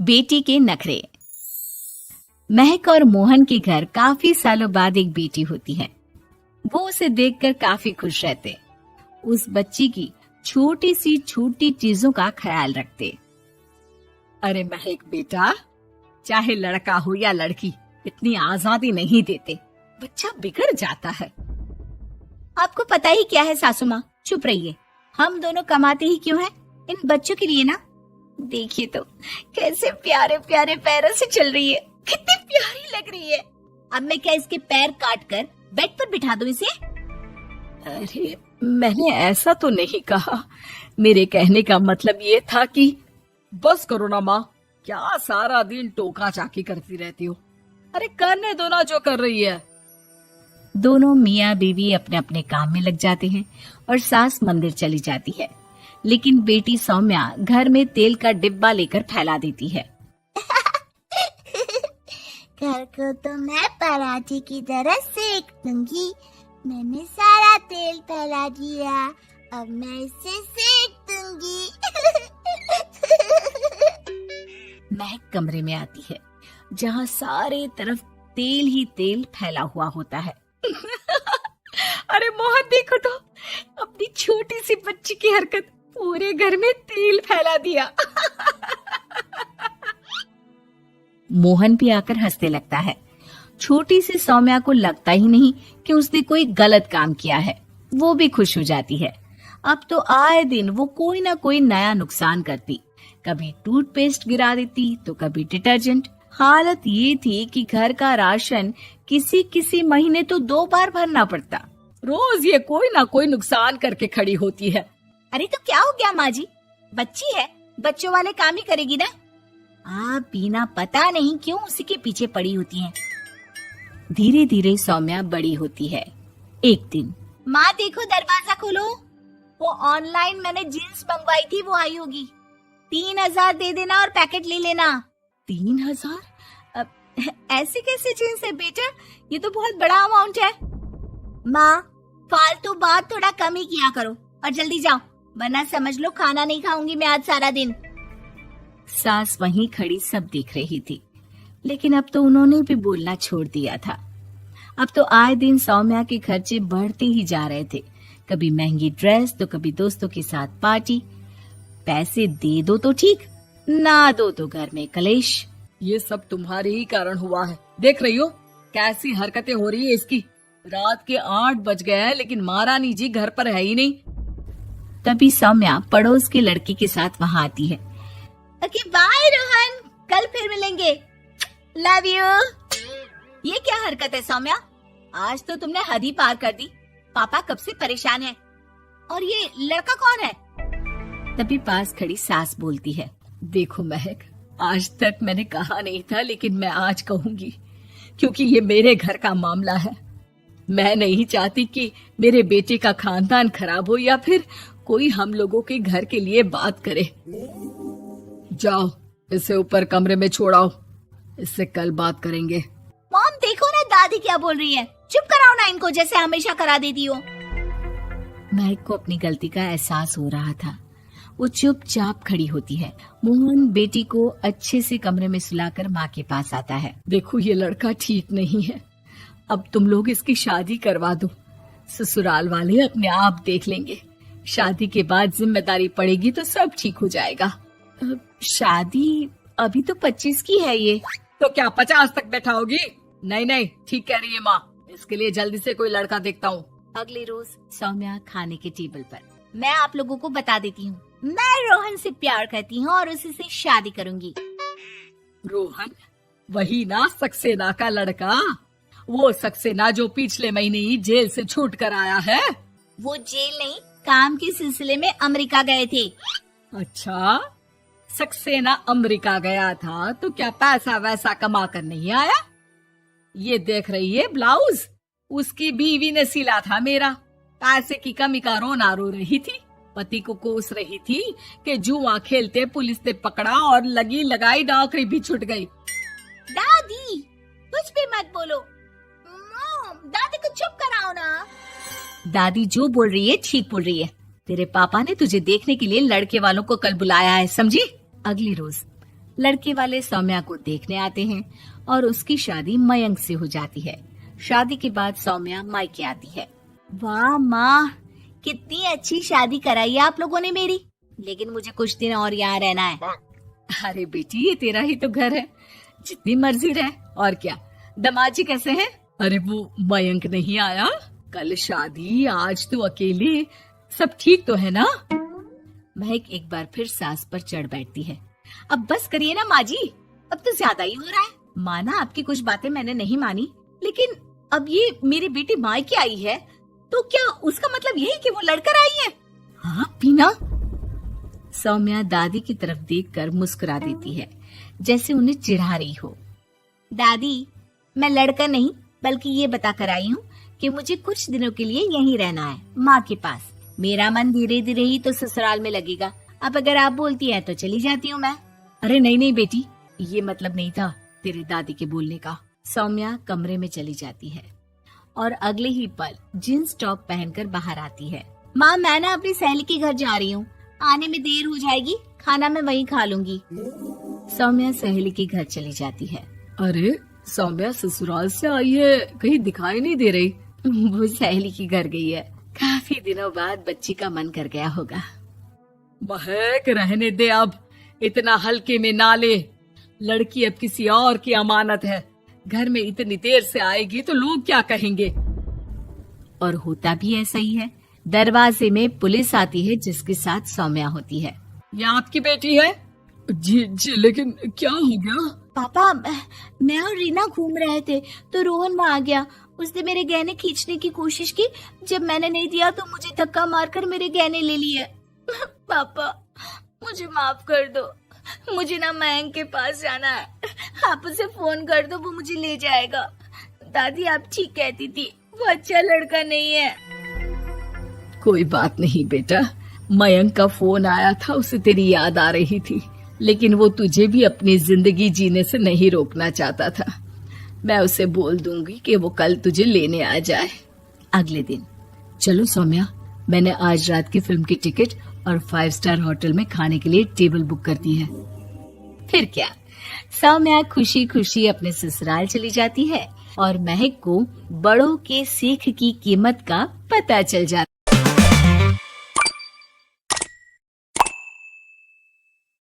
बेटी के नखरे। महक और मोहन के घर काफी सालों बाद एक बेटी होती है। वो उसे देखकर काफी खुश रहते। उस बच्ची की छोटी सी छोटी चीजों का ख्याल रखते। अरे महक बेटा, चाहे लड़का हो या लड़की, इतनी आजादी नहीं देते, बच्चा बिगड़ जाता है। आपको पता ही क्या है सासू माँ, चुप रहिए। हम दोनों कमाते ही क्यों हैं? इन बच्चों के लिए ना। देखिए तो कैसे प्यारे प्यारे पैरों से चल रही है, कितनी प्यारी लग रही है। अब मैं क्या इसके पैर काट कर बेड पर बिठा दूं इसे? अरे मैंने ऐसा तो नहीं कहा। मेरे कहने का मतलब ये था कि बस करो ना माँ, क्या सारा दिन टोका चाकी करती रहती हो। अरे करने दो ना जो कर रही है। दोनों मियाँ बीवी अपने अपने काम में लग जाते हैं और सास मंदिर चली जाती है। लेकिन बेटी सौम्या घर में तेल का डिब्बा लेकर फैला देती है। घर को तो मैं पराठे की तरह सेक दूंगी। मैंने सारा तेल फैला दिया, अब मैं इसे सेक दूंगी। महक कमरे में आती है जहाँ सारे तरफ तेल ही तेल फैला हुआ होता है। अरे मोहन देखो तो, अपनी छोटी सी बच्ची की हरकत, पूरे घर में तेल फैला दिया। मोहन भी आकर हंसने लगता है। छोटी सी सौम्या को लगता ही नहीं कि उसने कोई गलत काम किया है। वो भी खुश हो जाती है। अब तो आए दिन वो कोई ना कोई नया नुकसान करती। कभी टूथपेस्ट गिरा देती तो कभी डिटर्जेंट। हालत ये थी कि घर का राशन किसी किसी महीने तो 2 बार भरना पड़ता। रोज ये कोई ना कोई नुकसान करके खड़ी होती है। अरे तो क्या हो गया माँ जी, बच्ची है, बच्चों वाले काम ही करेगी ना। आप बिना पता नहीं क्यों उसी के पीछे पड़ी होती हैं। धीरे धीरे सौम्या बड़ी होती है। एक दिन, माँ देखो दरवाजा खोलो, वो ऑनलाइन मैंने जीन्स मंगवाई थी, वो आई होगी। 3,000 दे देना और पैकेट ले लेना। 3,000? ऐसे कैसे जीन्स है बेटा, ये तो बहुत बड़ा अमाउंट है। माँ फालतू बात थोड़ा कम ही किया करो और जल्दी जाओ, वरना समझ लो खाना नहीं खाऊंगी मैं आज सारा दिन। सास वहीं खड़ी सब देख रही थी, लेकिन अब तो उन्होंने भी बोलना छोड़ दिया था। अब तो आए दिन सौम्या के खर्चे बढ़ते ही जा रहे थे। कभी महंगी ड्रेस तो कभी दोस्तों के साथ पार्टी। पैसे दे दो तो ठीक, ना दो तो घर में कलेश। ये सब तुम्हारे ही कारण हुआ है। देख रही हो कैसी हरकतें हो रही है इसकी। रात के 8 बज गए हैं लेकिन महारानी जी घर पर है ही नहीं। तभी सौम्या पड़ोस के लड़की के साथ वहाँ आती है। ओके बाय रोहन, कल फिर मिलेंगे, लव यू। ये क्या हरकत है सौम्या, आज तो तुमने हद ही पार कर दी। पापा कब से परेशान है। और ये लड़का कौन है? तभी पास खड़ी सास बोलती है, देखो महक, आज तक मैंने कहा नहीं था लेकिन मैं आज कहूंगी, क्योंकि ये मेरे घर का मामला है। मैं नहीं चाहती कि मेरे बेटे का खानदान खराब हो या फिर कोई हम लोगों के घर के लिए बात करे। जाओ इसे ऊपर कमरे में छोड़ाओ, इससे कल बात करेंगे। मॉम देखो ना दादी क्या बोल रही है, चुप कराओ ना इनको, जैसे हमेशा करा देती हो। महक को अपनी गलती का एहसास हो रहा था। वो चुपचाप खड़ी होती है। मोहन बेटी को अच्छे से कमरे में सुलाकर माँ के पास आता है। देखो ये लड़का ठीक नहीं है, अब तुम लोग इसकी शादी करवा दो। ससुराल वाले अपने आप देख लेंगे। शादी के बाद जिम्मेदारी पड़ेगी तो सब ठीक हो जाएगा। शादी अभी तो 25 की है ये। तो क्या 50 तक बैठाओगी? नहीं नहीं, ठीक कह रही है माँ, इसके लिए जल्दी से कोई लड़का देखता हूँ। अगले रोज सौम्या खाने के टेबल पर, मैं आप लोगों को बता देती हूँ, मैं रोहन से प्यार करती हूँ और उसी से शादी करूंगी। रोहन? वही ना सक्सेना का लड़का, वो सक्सेना जो पिछले महीने ही जेल से छूट कर आया है। वो जेल नहीं, काम के सिलसिले में अमेरिका गए थे। अच्छा, सक्सेना अमेरिका गया था तो क्या पैसा वैसा कमा कर नहीं आया? ये देख रही है ब्लाउज, उसकी बीवी ने सिला था मेरा। पैसे की कमी का रोना रो रही थी, पति को कोस रही थी कि जुआ खेलते पुलिस ने पकड़ा और लगी लगाई नौकरी भी छूट गई। दादी कुछ भी मत बोलो, दादी को चुप कराओ ना। दादी जो बोल रही है ठीक बोल रही है। तेरे पापा ने तुझे देखने के लिए लड़के वालों को कल बुलाया है, समझी? अगली रोज लड़के वाले सौम्या को देखने आते हैं और उसकी शादी मयंक से हो जाती है। शादी के बाद सौम्या मायके आती है। वाह माँ, कितनी अच्छी शादी कराई है आप लोगों ने मेरी। लेकिन मुझे कुछ दिन और यहाँ रहना है। अरे बेटी, ये तेरा ही तो घर है, जितनी मर्जी रह। और क्या, दामाद जी कैसे हैं? अरे वो मयंक नहीं आया, कल शादी, आज तो अकेले, सब ठीक तो है ना? महक एक बार फिर सास पर चढ़ बैठती है। अब बस करिए ना माँ जी, अब तो ज्यादा ही हो रहा है। माना आपकी कुछ बातें मैंने नहीं मानी, लेकिन अब ये मेरी बेटी मायके आई है तो क्या उसका मतलब यही कि वो लड़कर आई है? हाँ पीना। सौम्या दादी की तरफ देखकर मुस्कुरा देती है, जैसे उन्हें चिढ़ा रही हो। दादी, मैं लड़कर नहीं बल्कि ये बता कर आई हूँ कि मुझे कुछ दिनों के लिए यहीं रहना है, माँ के पास। मेरा मन धीरे धीरे ही तो ससुराल में लगेगा। अब अगर आप बोलती है तो चली जाती हूँ मैं। अरे नहीं नहीं बेटी, ये मतलब नहीं था तेरे दादी के बोलने का। सौम्या कमरे में चली जाती है और अगले ही पल जींस टॉप पहनकर बाहर आती है। माँ, मैं ना अपनी सहेली के घर जा रही हूँ, आने में देर हो जाएगी, खाना मैं वहीं खा लूंगी। सौम्या सहेली के घर चली जाती है। अरे सौम्या ससुराल से आई है, कहीं दिखाई नहीं दे रही। वो सहेली के घर गई है, काफी दिनों बाद बच्ची का मन कर गया होगा। महक, रहने दे अब, इतना हल्के में ना ले। लड़की अब किसी और की अमानत है, घर में इतनी देर से आएगी तो लोग क्या कहेंगे। और होता भी ऐसा ही है। दरवाजे में पुलिस आती है जिसके साथ सौम्या होती है। ये आपकी बेटी है? जी जी, लेकिन क्या हो गया? पापा, मैं और रीना घूम रहे थे तो रोहन वहाँ आ गया। उसने मेरे गहने खींचने की कोशिश की, जब मैंने नहीं दिया तो मुझे धक्का मारकर मेरे गहने ले लिए। पापा, मुझे माफ कर दो, मुझे ना मयंक के पास जाना है। आप उसे फोन कर दो, वो मुझे ले जाएगा। दादी, आप ठीक कहती थी, वो अच्छा लड़का नहीं है। कोई बात नहीं बेटा, मयंक का फोन आया था, उसे तेरी याद आ रही थी, लेकिन वो तुझे भी अपनी जिंदगी जीने से नहीं रोकना चाहता था। मैं उसे बोल दूंगी कि वो कल तुझे लेने आ जाए। अगले दिन, चलो सौम्या, मैंने आज रात की फिल्म की टिकट और 5 स्टार होटल में खाने के लिए टेबल बुक कर दी है। फिर क्या, सौम्या खुशी खुशी अपने ससुराल चली जाती है और महक को बड़ों के सीख की कीमत का पता चल जाता है।